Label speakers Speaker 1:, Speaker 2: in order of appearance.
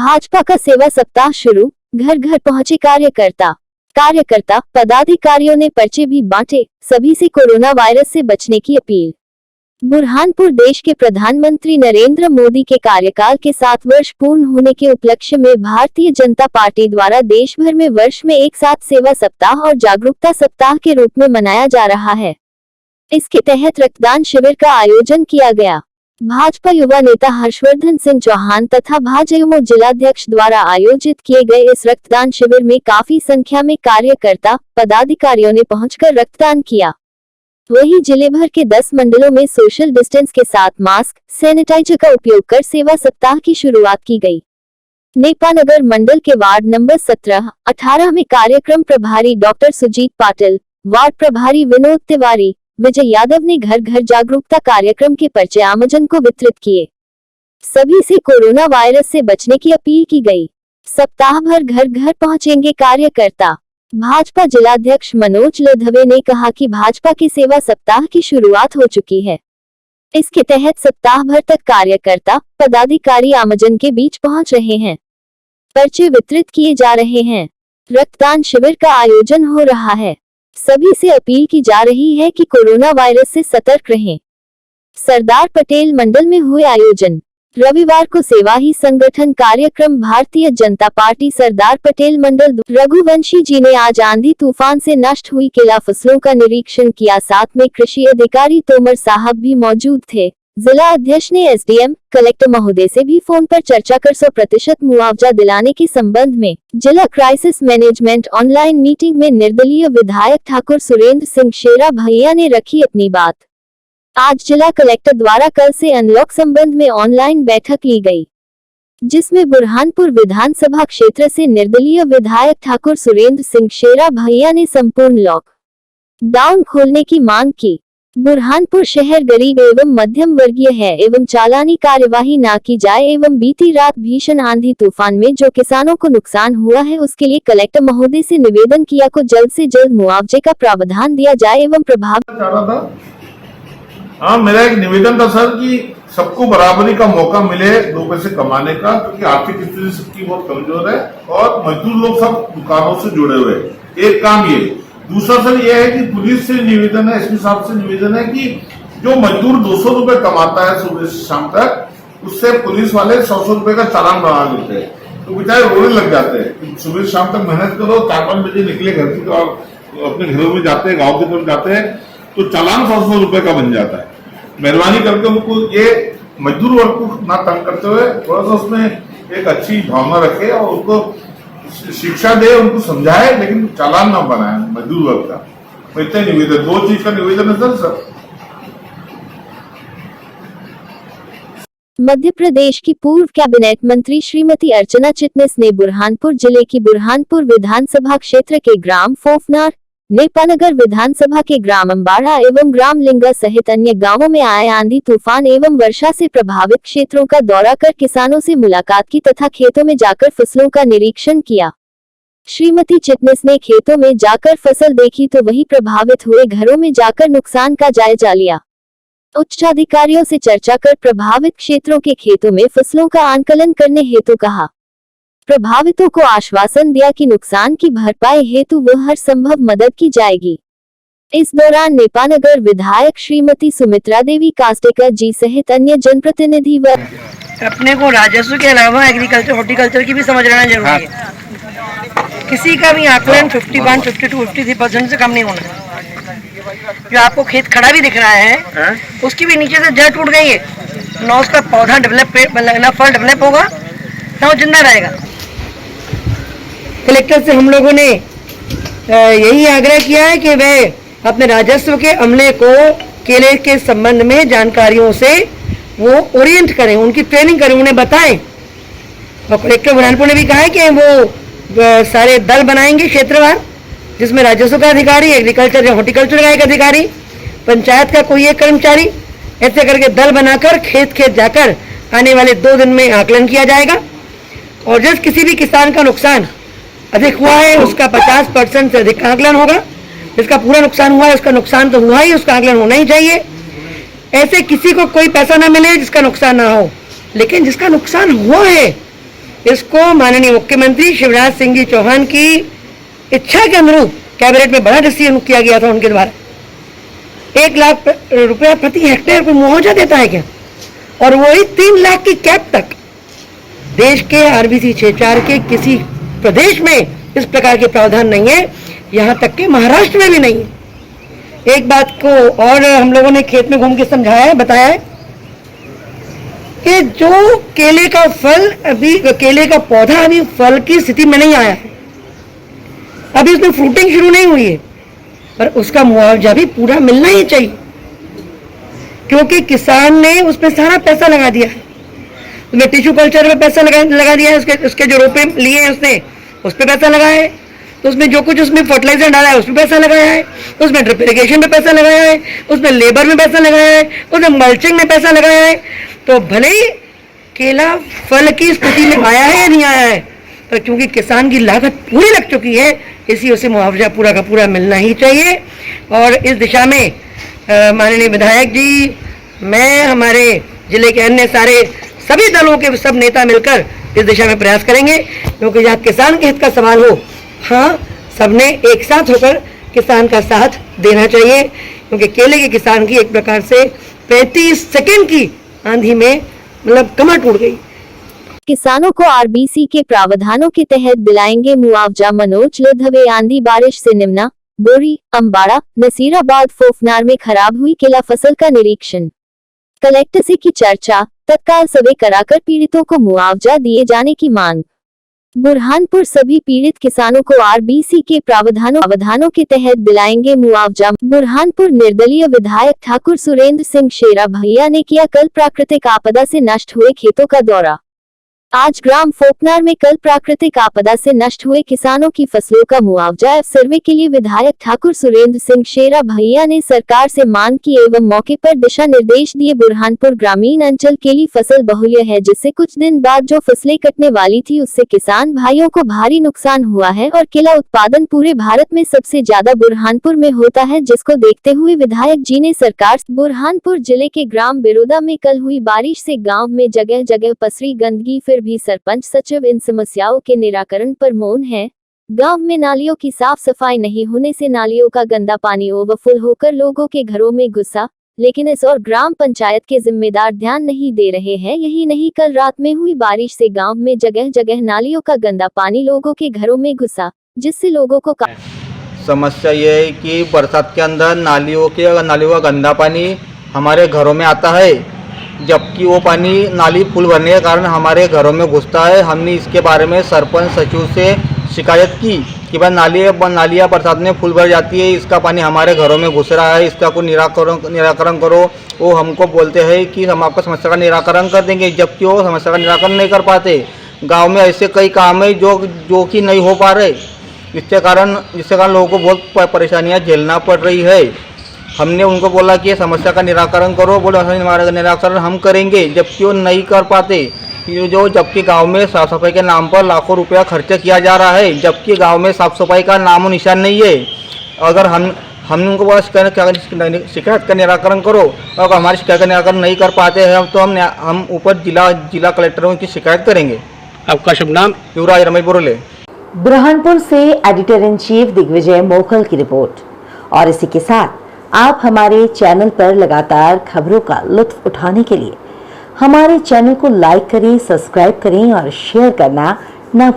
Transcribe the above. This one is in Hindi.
Speaker 1: भाजपा का सेवा सप्ताह शुरू, घर घर पहुंचे कार्यकर्ता पदाधिकारियों ने पर्चे भी बांटे, सभी से कोरोना वायरस से बचने की अपील। बुरहानपुर देश के प्रधानमंत्री नरेंद्र मोदी के कार्यकाल के 7 वर्ष पूर्ण होने के उपलक्ष्य में भारतीय जनता पार्टी द्वारा देश भर में वर्ष में एक साथ सेवा सप्ताह और जागरूकता सप्ताह के रूप में मनाया जा रहा है। इसके तहत रक्तदान शिविर का आयोजन किया गया। भाजपा युवा नेता हर्षवर्धन सिंह चौहान तथा भाजयुमो जिलाध्यक्ष द्वारा आयोजित किए गए इस रक्तदान शिविर में काफी संख्या में कार्यकर्ता पदाधिकारियों ने पहुंचकर रक्तदान किया। वहीं जिले भर के 10 मंडलों में सोशल डिस्टेंस के साथ मास्क, सैनिटाइजर का उपयोग कर सेवा सप्ताह की शुरुआत की गई। नेपानगर मंडल के वार्ड नंबर 17, 18 में कार्यक्रम प्रभारी डॉक्टर सुजीत पाटिल, वार्ड प्रभारी विनोद तिवारी, विजय यादव ने घर घर जागरूकता कार्यक्रम के पर्चे आमजन को वितरित किए। सभी से कोरोना वायरस से बचने की अपील की गई। सप्ताह भर घर घर पहुंचेंगे कार्यकर्ता। भाजपा जिलाध्यक्ष मनोज लधवे ने कहा कि भाजपा के सेवा सप्ताह की शुरुआत हो चुकी है। इसके तहत सप्ताह भर तक कार्यकर्ता पदाधिकारी आमजन के बीच पहुंच रहे हैं, पर्चे वितरित किए जा रहे हैं, रक्तदान शिविर का आयोजन हो रहा है। सभी से अपील की जा रही है कि कोरोना वायरस से सतर्क रहें। सरदार पटेल मंडल में हुए आयोजन। रविवार को सेवा ही संगठन कार्यक्रम भारतीय जनता पार्टी सरदार पटेल मंडल रघुवंशी जी ने आज आंधी तूफान से नष्ट हुई केला फसलों का निरीक्षण किया। साथ में कृषि अधिकारी तोमर साहब भी मौजूद थे। जिला अध्यक्ष ने एसडीएम कलेक्टर महोदय से भी फोन पर चर्चा कर 100% मुआवजा दिलाने के संबंध में जिला क्राइसिस मैनेजमेंट ऑनलाइन मीटिंग में निर्दलीय विधायक ठाकुर सुरेंद्र सिंह शेरा भैया ने रखी अपनी बात। आज जिला कलेक्टर द्वारा कल से अनलॉक संबंध में ऑनलाइन बैठक ली गई, जिसमें बुरहानपुर विधानसभा क्षेत्र से निर्दलीय विधायक ठाकुर सुरेंद्र सिंह शेरा भैया ने संपूर्ण लॉक डाउन खोलने की मांग की। बुरहानपुर शहर गरीब एवं मध्यम वर्गीय है एवं चालानी कार्यवाही न की जाए एवं बीती रात भीषण आंधी तूफान में जो किसानों को नुकसान हुआ है उसके लिए कलेक्टर महोदय से निवेदन किया को जल्द से जल्द मुआवजे का प्रावधान दिया जाए एवं प्रभाव।
Speaker 2: हाँ, मेरा एक निवेदन था सर कि सबको बराबरी का मौका मिले 2 पैसे कमाने का, क्योंकि आर्थिक स्थिति सबकी बहुत कमजोर है और मजदूर लोग सब दुकानों से जुड़े हुए हैं। एक काम ये। दूसरा सर ये है कि पुलिस से निवेदन है, एसपी साहब से निवेदन है कि जो मजदूर 200 रुपए कमाता है सुबह से शाम तक, उससे पुलिस वाले 100 रुपए का चालान बना लेते हैं। तो बेचारे रोने लग जाते हैं। सुबह शाम तक मेहनत करो, 4-5 बजे निकले घर से और अपने घरों में जाते हैं, गाँव की तरफ जाते हैं, तो चालान 100 रुपए का बन जाता है। मेहरबानी करके उनको ये मजदूर वर्ग को ना तंग करते हुए थोड़ा सा उसमें एक अच्छी भावना रखे और उनको शिक्षा दे, उनको समझाए, लेकिन चालान ना बनाए मजदूर वर्ग का। इतना निवेदन, 2 चीज का निवेदन है सर।
Speaker 1: मध्य प्रदेश की पूर्व कैबिनेट मंत्री श्रीमती अर्चना चिटनिस ने बुरहानपुर जिले की बुरहानपुर विधानसभा क्षेत्र के ग्राम फोफनार, नेपानगर विधानसभा के ग्राम अम्बाड़ा एवं ग्राम लिंगा सहित अन्य गांवों में आए आंधी तूफान एवं वर्षा से प्रभावित क्षेत्रों का दौरा कर किसानों से मुलाकात की तथा खेतों में जाकर फसलों का निरीक्षण किया। श्रीमती चिटनिस ने खेतों में जाकर फसल देखी तो वहीं प्रभावित हुए घरों में जाकर नुकसान का जायजा लिया। उच्चाधिकारियों से चर्चा कर प्रभावित क्षेत्रों के खेतों में फसलों का आंकलन करने हेतु कहा। प्रभावितों को आश्वासन दिया कि नुकसान की भरपाई हेतु वह हर संभव मदद की जाएगी। इस दौरान नेपानगर विधायक श्रीमती सुमित्रा देवी कास्टेकर जी सहित अन्य जनप्रतिनिधि व
Speaker 3: अपने को राजस्व के अलावा एग्रीकल्चर हॉर्टिकल्चर की भी समझ लेना जरूरी है। किसी का भी आकलन 51, 52, 53% से कम नहीं होना। जो आपको खेत खड़ा भी दिख रहा है उसकी भी नीचे से जड़ टूट गई है, ना उसका पौधा डेवलप, ना फल डेवलप होगा, ना वो जिंदा रहेगा। कलेक्टर से हम लोगों ने यही आग्रह किया है कि वे अपने राजस्व के अमले को केले के संबंध में जानकारियों से वो ओरिएंट करें, उनकी ट्रेनिंग करें, उन्हें बताएं। और कलेक्टर बुरहानपुर ने भी कहा है कि वो सारे दल बनाएंगे क्षेत्रवार, जिसमें राजस्व का अधिकारी, एग्रीकल्चर या हॉर्टिकल्चर का एक अधिकारी, पंचायत का कोई एक कर्मचारी, ऐसे करके दल बनाकर खेत खेत जाकर आने वाले 2 दिन में आकलन किया जाएगा। और जिस किसी भी किसान का नुकसान अधिक हुआ है उसका 50% से अधिक आकलन होगा। जिसका पूरा नुकसान हुआ है उसका नुकसान तो हुआ ही, उसका आकलन होना ही चाहिए। ऐसे किसी को कोई पैसा ना मिले जिसका नुकसान ना हो, लेकिन जिसका नुकसान हुआ है इसको माननीय मुख्यमंत्री शिवराज सिंह जी चौहान की इच्छा के अनुरूप कैबिनेट में बड़ा डिसीजन किया गया था उनके द्वारा। 1 लाख रुपया प्रति हेक्टेयर को मुआवजा देता है क्या, और वही 3 लाख की कैप तक। देश के आरबीसी क्षेत्र के किसी प्रदेश में इस प्रकार के प्रावधान नहीं है, यहाँ तक कि महाराष्ट्र में भी नहीं है। एक बात को और हम लोगों ने खेत में घूम के समझाया है, बताया है कि जो केले का फल अभी, केले का पौधा अभी फल की स्थिति में नहीं आया है, अभी उसमें फ्रूटिंग शुरू नहीं हुई है, पर उसका मुआवजा भी पूरा मिलना ही चाहिए, क्योंकि किसान ने उसमें सारा पैसा लगा दिया है। उसमें टिश्यू कल्चर में पैसा लगा दिया है, उसके जो रोपे लिए हैं उसने उस पर पैसा लगाया है, तो उसमें जो कुछ उसमें फर्टिलाइजर डाला है उसमें पैसा लगाया है, उसमें ड्रिप इरिगेशन में पैसा लगाया है, उसमें लेबर में पैसा लगाया है, उसमें मल्चिंग में पैसा लगाया है। तो भले ही केला फल की स्थिति में आया है या नहीं आया है, पर क्योंकि किसान की लागत पूरी लग चुकी है, इसी उसे मुआवजा पूरा का पूरा मिलना ही चाहिए। और इस दिशा में माननीय विधायक जी, मैं, हमारे जिले के अन्य सारे सभी दलों के सब नेता मिलकर इस दिशा में प्रयास करेंगे, क्योंकि जहाँ किसान के हित का सवाल हो, हाँ, सबने एक साथ होकर किसान का साथ देना चाहिए, क्योंकि केले के किसान की एक प्रकार से 35 सेकंड की आंधी में मतलब कमर टूट गई।
Speaker 1: किसानों को आरबीसी के प्रावधानों के तहत दिलाएंगे मुआवजा। मनोज लोधवे। आंधी बारिश से निम्ना, बोरी, अम्बाड़ा, नसीराबाद, फोफनार में खराब हुई केला फसल का निरीक्षण। कलेक्टर से की चर्चा, तत्काल सर्वे कराकर पीड़ितों को मुआवजा दिए जाने की मांग। बुरहानपुर। सभी पीड़ित किसानों को आरबीसी के प्रावधानों के तहत दिलाएंगे मुआवजा। बुरहानपुर। निर्दलीय विधायक ठाकुर सुरेंद्र सिंह शेरा भैया ने किया कल प्राकृतिक आपदा से नष्ट हुए खेतों का दौरा। आज ग्राम फोकनार में कल प्राकृतिक आपदा से नष्ट हुए किसानों की फसलों का मुआवजा सर्वे के लिए विधायक ठाकुर सुरेंद्र सिंह शेरा भैया ने सरकार से मांग की एवं मौके पर दिशा निर्देश दिए। बुरहानपुर ग्रामीण अंचल केली फसल बहुल्य है, जिससे कुछ दिन बाद जो फसलें कटने वाली थी उससे किसान भाइयों को भारी नुकसान हुआ है और केला उत्पादन पूरे भारत में सबसे ज्यादा बुरहानपुर में होता है, जिसको देखते हुए विधायक जी ने सरकार। बुरहानपुर जिले के ग्राम बिरोदा में कल हुई बारिश से गाँव में जगह जगह पसरी गंदगी, फिर भी सरपंच सचिव इन समस्याओं के निराकरण पर मौन है। गांव में नालियों की साफ सफाई नहीं होने से नालियों का गंदा पानी ओवरफुल होकर लोगों के घरों में घुसा, लेकिन इस और ग्राम पंचायत के जिम्मेदार ध्यान नहीं दे रहे हैं। यही नहीं, कल रात में हुई बारिश से गांव में जगह जगह नालियों का गंदा पानी लोगों के घरों में घुसा, जिससे लोगों को
Speaker 4: समस्या ये है कि बरसात के अंदर नालियों का गंदा पानी हमारे घरों में आता है, जबकि वो पानी नाली फुल भरने के कारण हमारे घरों में घुसता है। हमने इसके बारे में सरपंच सचिव से शिकायत की कि भाई नालियाँ बरसात में फुल भर जाती है, इसका पानी हमारे घरों में घुस रहा है, इसका कोई निराकरण करो। वो हमको बोलते हैं कि हम आपका समस्या का निराकरण कर देंगे, जबकि वो समस्या का निराकरण नहीं कर पाते। गाँव में ऐसे कई काम है जो कि नहीं हो पा रहे, जिसके कारण लोगों को बहुत परेशानियाँ झेलना पड़ रही है। हमने उनको बोला कि समस्या का निराकरण करो, बोले हमारा निराकरण हम करेंगे, जबकि वो नहीं कर पाते। जबकि गांव में साफ सफाई के नाम पर लाखों रुपया खर्च किया जा रहा है, जबकि गांव में साफ सफाई का नामो निशान नहीं है। अगर हमने उनको बोला शिकायत का निराकरण करो, अगर हमारी शिकायत का निराकरण नहीं कर पाते हैं तो हम ऊपर जिला कलेक्टरों की शिकायत करेंगे।
Speaker 5: आपका शुभ नाम?
Speaker 4: युवराज रमेश बुरोले।
Speaker 6: बुरहानपुर से एडिटर इन चीफ दिग्विजय मोखल की रिपोर्ट। और इसी के साथ आप हमारे चैनल पर लगातार खबरों का लुत्फ उठाने के लिए हमारे चैनल को लाइक करें, सब्सक्राइब करें और शेयर करना ना